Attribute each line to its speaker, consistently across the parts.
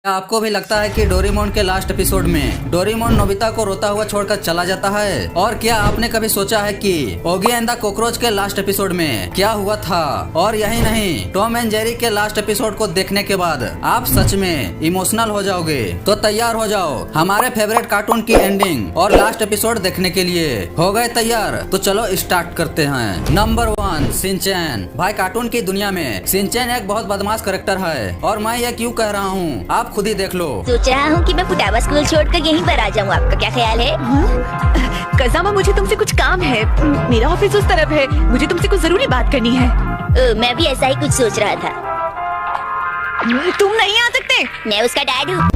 Speaker 1: क्या आपको भी लगता है कि डोरेमोन के लास्ट एपिसोड में डोरेमोन नोबिता को रोता हुआ छोड़कर चला जाता है? और क्या आपने कभी सोचा है कि ओगी एंड द कॉकरोच के लास्ट एपिसोड में क्या हुआ था? और यही नहीं, टॉम एंड जेरी के लास्ट एपिसोड को देखने के बाद आप सच में इमोशनल हो जाओगे। तो तैयार हो जाओ हमारे फेवरेट कार्टून की एंडिंग और लास्ट एपिसोड देखने के लिए। हो गए तैयार? तो चलो स्टार्ट करते हैं। Number 1, Shinchan. भाई कार्टून की दुनिया में शिनचैन एक बहुत बदमाश करेक्टर है और मैं ये क्यों कह रहा हूँ आप खुद ही देख लो।
Speaker 2: सोच रहा हूँ कि मैं फुटावा स्कूल छोड़कर यहीं पर आ जाऊँ। आपका क्या ख्याल है?
Speaker 3: कज़ामा, मुझे तुमसे कुछ काम है। मेरा ऑफिस उस तरफ है, मुझे तुमसे कुछ जरूरी बात करनी है।
Speaker 2: मैं भी ऐसा ही कुछ सोच रहा था।
Speaker 3: तुम नहीं आ सकते।
Speaker 2: मैं उसका डैड हूँ।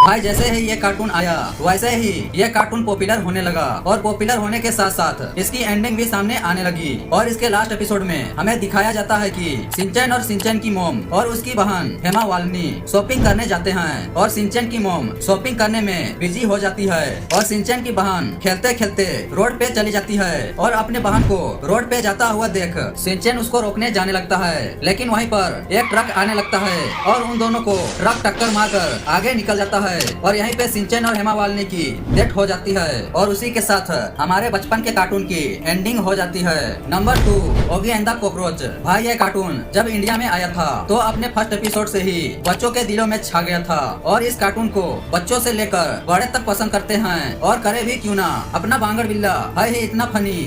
Speaker 1: भाई जैसे ही ये कार्टून आया वैसे ही ये कार्टून पॉपुलर होने लगा और पॉपुलर होने के साथ साथ इसकी एंडिंग भी सामने आने लगी। और इसके लास्ट एपिसोड में हमें दिखाया जाता है कि शिनचैन और शिनचैन की मॉम और उसकी बहन हेमा वालनी शॉपिंग करने जाते हैं और शिनचैन की मॉम शॉपिंग करने में बिजी हो जाती है और शिनचैन की बहन खेलते खेलते रोड पे चली जाती है और अपने बहन को रोड पे जाता हुआ देख शिनचैन उसको रोकने जाने लगता है, लेकिन वहीं पर एक ट्रक आने लगता है और उन दोनों को ट्रक टक्कर मारकर आगे निकल जाता है और यहीं पे शिनचैन और हेमा वालनी की डेथ हो जाती है और उसी के साथ हमारे बचपन के कार्टून की एंडिंग हो जाती है। Number 2, Oggy and the cockroach. भाई ये कार्टून जब इंडिया में आया था तो अपने फर्स्ट एपिसोड से ही बच्चों के दिलों में छा गया था और इस कार्टून को बच्चों से लेकर बड़े तक पसंद करते हैं और करे भी क्यों ना, अपना बांगड़ बिल्ला है ही इतना फनी।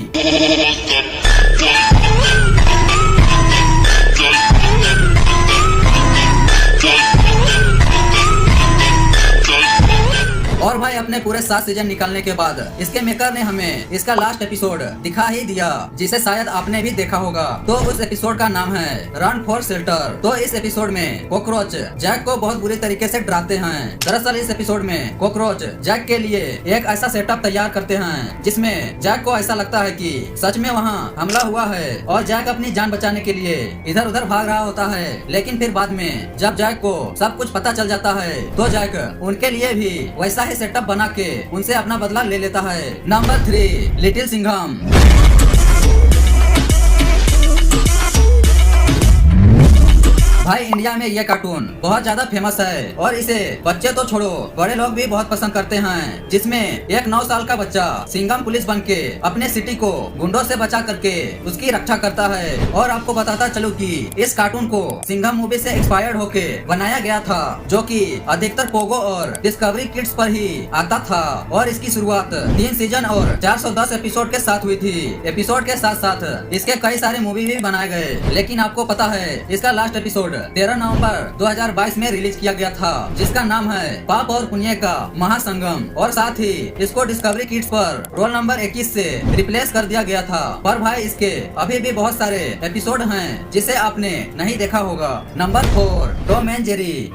Speaker 1: और भाई अपने पूरे 7 सीजन निकालने के बाद इसके मेकर ने हमें इसका लास्ट एपिसोड दिखा ही दिया, जिसे शायद आपने भी देखा होगा। तो उस एपिसोड का नाम है रन फॉर शेल्टर। तो इस एपिसोड में कॉकरोच जैक को बहुत बुरी तरीके से डराते हैं। दरअसल इस एपिसोड में कॉकरोच जैक के लिए एक ऐसा सेटअप तैयार करते हैं जिसमें जैक को ऐसा लगता है कि सच में वहाँ हमला हुआ है और जैक अपनी जान बचाने के लिए इधर उधर भाग रहा होता है। लेकिन फिर बाद में जब जैक को सब कुछ पता चल जाता है तो जैक उनके लिए भी वैसा ही सेटअप बना के उनसे अपना बदला ले लेता है। Number 3, little Singham. भाई इंडिया में ये कार्टून बहुत ज्यादा फेमस है और इसे बच्चे तो छोड़ो बड़े लोग भी बहुत पसंद करते हैं, जिसमें एक 9 साल का बच्चा सिंघम पुलिस बन के अपने सिटी को गुंडों से बचा करके उसकी रक्षा करता है। और आपको बताता चलूं कि इस कार्टून को सिंघम मूवी से इंस्पायर्ड होके बनाया गया था, जो कि अधिकतर पोगो और डिस्कवरी किड्स पर ही आता था। और इसकी शुरुआत 3 सीजन और 410 एपिसोड के साथ हुई थी। एपिसोड के साथ साथ इसके कई सारे मूवी भी बनाए गए, लेकिन आपको पता है इसका लास्ट एपिसोड 13 नवंबर 2022 में रिलीज किया गया था, जिसका नाम है पाप और पुण्य का महासंगम। और साथ ही इसको डिस्कवरी किड्स पर रोल नंबर 21 से रिप्लेस कर दिया गया था। पर भाई इसके अभी भी बहुत सारे एपिसोड हैं जिसे आपने नहीं देखा होगा। Number 4, Tom and Jerry.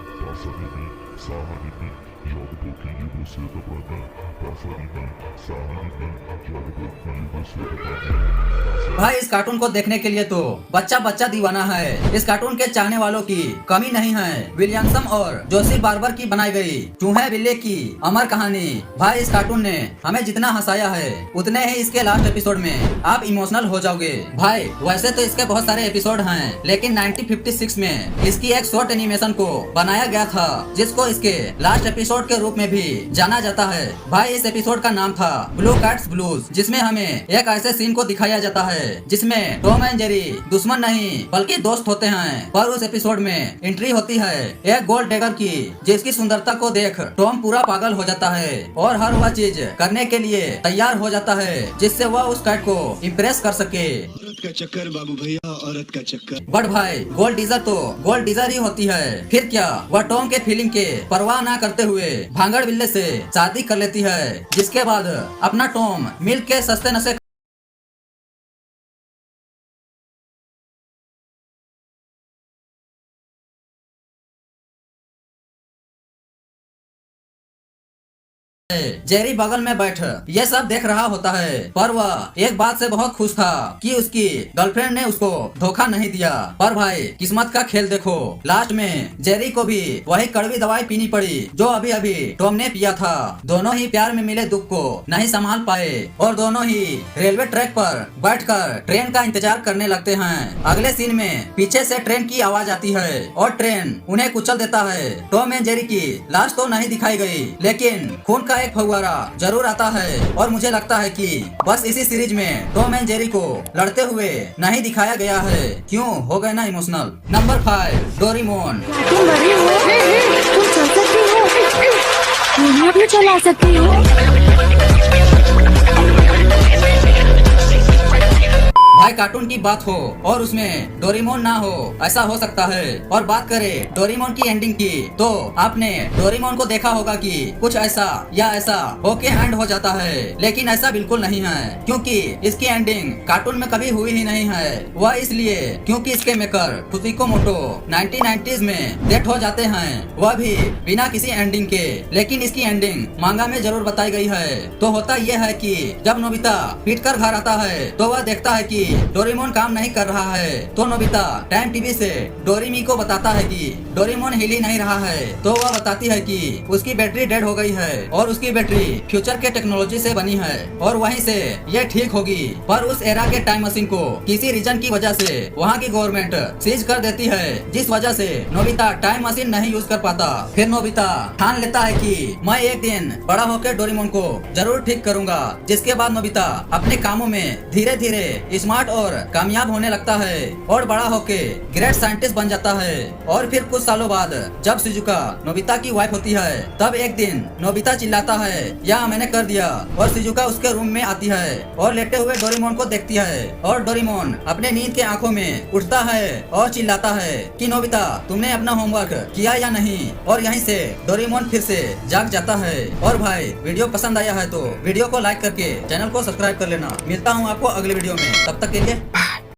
Speaker 1: भाई इस कार्टून को देखने के लिए तो बच्चा बच्चा दीवाना है। इस कार्टून के चाहने वालों की कमी नहीं है। विलियमसन और जोसेफ बार्बर की बनाई गई चूहे बिल्ली की अमर कहानी। भाई इस कार्टून ने हमें जितना हंसाया है उतने ही इसके लास्ट एपिसोड में आप इमोशनल हो जाओगे। भाई वैसे तो इसके बहुत सारे एपिसोड हैं, लेकिन 1956 में इसकी एक शॉर्ट एनिमेशन को बनाया गया था, जिसको इसके लास्ट एपिसोड के रूप में भी जाना जाता है। भाई इस एपिसोड का नाम था ब्लू कैट्स ब्लूज, जिसमें हमें एक ऐसे सीन को दिखाया जाता है जिसमें टॉम एंड जेरी दुश्मन नहीं बल्कि दोस्त होते हैं। पर उस एपिसोड में एंट्री होती है एक गोल्ड डिगर की, जिसकी सुंदरता को देख टॉम पूरा पागल हो जाता है और हर वह चीज करने के लिए तैयार हो जाता है जिससे वह उस कैट को इम्प्रेस कर सके।
Speaker 4: औरत का चक्कर बाबू भैया, औरत का चक्कर।
Speaker 1: बट भाई गोल्ड डिगर तो गोल्ड डिगर ही होती है। फिर क्या वह टॉम के फीलिंग के परवाह ना करते हुए भांगड़ बिल्ले से शादी कर लेती है, जिसके बाद अपना टॉम मिल्क के सस्ते नशे जेरी बगल में बैठ ये सब देख रहा होता है, पर वह एक बात से बहुत खुश था कि उसकी गर्लफ्रेंड ने उसको धोखा नहीं दिया। पर भाई किस्मत का खेल देखो, लास्ट में जेरी को भी वही कड़वी दवाई पीनी पड़ी जो अभी अभी टॉम ने पिया था। दोनों ही प्यार में मिले दुख को नहीं संभाल पाए और दोनों ही रेलवे ट्रैक पर बैठकर ट्रेन का इंतजार करने लगते हैं। अगले सीन में पीछे से ट्रेन की आवाज आती है और ट्रेन उन्हें कुचल देता है। टॉम एंड जेरी की लाश तो नहीं दिखाई गई, लेकिन खून का एक फव्वारा जरूर आता है और मुझे लगता है कि बस इसी सीरीज में टॉम एंड जेरी को लड़ते हुए नहीं दिखाया गया है। क्यों हो गए ना इमोशनल। Number 5 Doraemon.
Speaker 5: तुम बड़ी हो, तुम चल सकती हो, दुनिया भी चला सकती हो।
Speaker 1: भाई कार्टून की बात हो और उसमें डोरेमोन ना हो, ऐसा हो सकता है। और बात करें डोरेमोन की एंडिंग की, तो आपने डोरेमोन को देखा होगा कि कुछ ऐसा या ऐसा होके एंड हो जाता है, लेकिन ऐसा बिल्कुल नहीं है, क्योंकि इसकी एंडिंग कार्टून में कभी हुई ही नहीं है। वह इसलिए क्योंकि इसके मेकर फुजिको मोटो 1990s में डेथ हो जाते हैं, वह भी बिना किसी एंडिंग के। लेकिन इसकी एंडिंग मांगा में जरूर बताई गई है। तो होता यह है कि जब नोबिता पीट कर घर आता है तो वह देखता है कि डोरेमोन काम नहीं कर रहा है। तो नोबिता टाइम टीवी से डोरेमी को बताता है कि डोरेमोन हिल ही नहीं रहा है। तो वह बताती है कि उसकी बैटरी डेड हो गई है और उसकी बैटरी फ्यूचर के टेक्नोलॉजी से बनी है और वहीं से ये ठीक होगी। पर उस एरा के टाइम मशीन को किसी रीजन की वजह से वहाँ की गवर्नमेंट सीज कर देती है, जिस वजह से नोबिता टाइम मशीन नहीं यूज कर पाता। फिर नोबिता ठान लेता है कि मैं एक दिन बड़ा होकर डोरेमोन को जरूर ठीक करूंगा। जिसके बाद नोबिता अपने कामों में धीरे धीरे स्मार्ट और कामयाब होने लगता है और बड़ा होके ग्रेट साइंटिस्ट बन जाता है। और फिर कुछ सालों बाद जब शिजुका नोबिता की वाइफ होती है, तब एक दिन नोबिता चिल्लाता है या मैंने कर दिया, और शिजुका उसके रूम में आती है और लेटे हुए डोरेमोन को देखती है। और डोरेमोन अपने नींद के आंखों में उठता है और चिल्लाता है कि नोबिता तुमने अपना होमवर्क किया या नहीं। और यहीं से डोरेमोन फिर से जाग जाता है। और भाई वीडियो पसंद आया है तो वीडियो को लाइक करके चैनल को सब्सक्राइब कर लेना। मिलता हूँ आपको अगले वीडियो में, तब तक के लिए